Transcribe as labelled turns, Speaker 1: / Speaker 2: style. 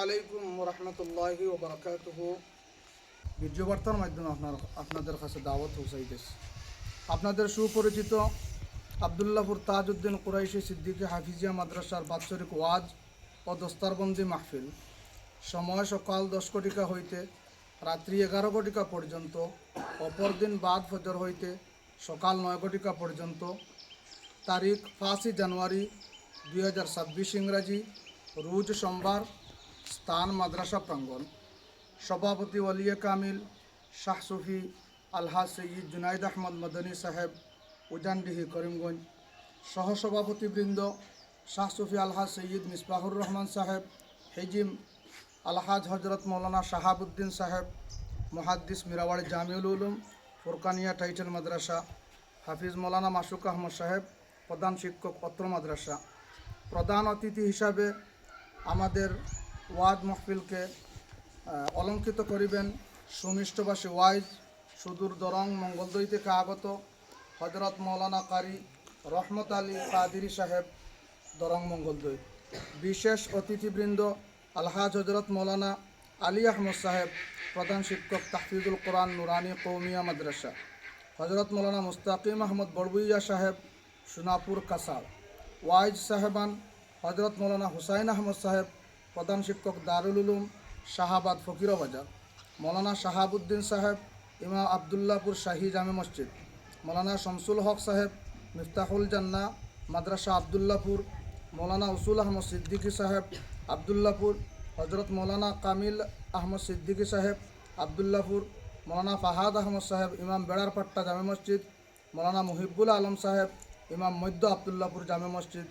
Speaker 1: আলাইকুম রহমতুল্লাহি ওয়া বারাকাতুহু। ভিডিও বার্তার মাধ্যমে আপনাদের কাছে দাওয়াত পৌঁছাইতেছে। আপনাদের সুপরিচিত আবদুল্লাহপুর তাজউদ্দিন কুরাইশি সিদ্দিকী হাফিজিয়া মাদ্রাসার বাৎসরিক ওয়াজ ও দস্তারবন্দি মাহফিল সময় সকাল 10 ঘটিকা হইতে রাত্রি 11 ঘটিকা পর্যন্ত, অপরদিন বাদ ফজর হইতে সকাল 9 ঘটিকা পর্যন্ত। তারিখ 5 জানুয়ারি 2026 ইংরাজি, রোজ সোমবার। স্থান মাদ্রাসা প্রাঙ্গণ। সভাপতি ওলিয়ে কামিল শাহ সুফি আলহাজ সৈয়দ জুনাইদ আহমদ মদনী সাহেব, উজানডিহি, করিমগঞ্জ। সহসভাপতিবৃন্দ শাহ সুফি আলহাজ সৈয়দ মিসবাহুর রহমান সাহেব, হেজিম আলহাজ হজরত মৌলানা শাহাবুদ্দিন সাহেব, মুহাদ্দিস, মিরাওয়াড়ি জামিউল উলুম ফুরকানিয়া টাইটেল মাদ্রাসা, হাফিজ মৌলানা মাসুক আহমদ সাহেব, প্রধান শিক্ষক, অত্র মাদ্রাসা। প্রধান অতিথি হিসাবে আমাদের ওয়াজ মাহফিলকে অলঙ্কিত করিবেন সুমিষ্টভাষী ওয়াইজ সুদূর দরং মঙ্গলদৈ থেকে আগত হজরত মৌলানা কারি রহমত আলী কাদিরি সাহেব, দরং মঙ্গলদৈ। বিশেষ অতিথিবৃন্দ আলহাজ হজরত মৌলানা আলী আহমদ সাহেব, প্রধান শিক্ষক, তাহফিজুল কোরআন নুরানি কৌমিয়া মাদ্রাসা। হজরত মৌলানা মুস্তাকিম আহমদ বড়বুইয়া সাহেব, সোনাপুর, কাসার। ওয়াইজ সাহেবান হজরত মৌলানা হুসাইন আহমদ সাহেব, প্রধান শিক্ষক, দারুল উলুম শাহাবাদ, ফকিরবাজার। মৌলানা শাহাবুদ্দিন সাহেব, ইমাম আবদুল্লাপুর শাহী জামে মসজিদ। মৌলানা শামসুল হক সাহেব, মিফতাহুল জান্না মাদ্রাসা, আবদুল্লাপুর। মৌলানা উসুল আহমদ সিদ্দিকী সাহেব, আবদুল্লাপুর। হজরত মৌলানা কামিল আহমদ সিদ্দিকী সাহেব, আবদুল্লাপুর। মৌলানা ফাহাদ আহমদ সাহেব, ইমাম বেড়ারপাট্টা জামে মসজিদ। মৌলানা মুহিবুল আলম সাহেব, ইমাম মধ্য আবদুল্লাপুর জামে মসজিদ।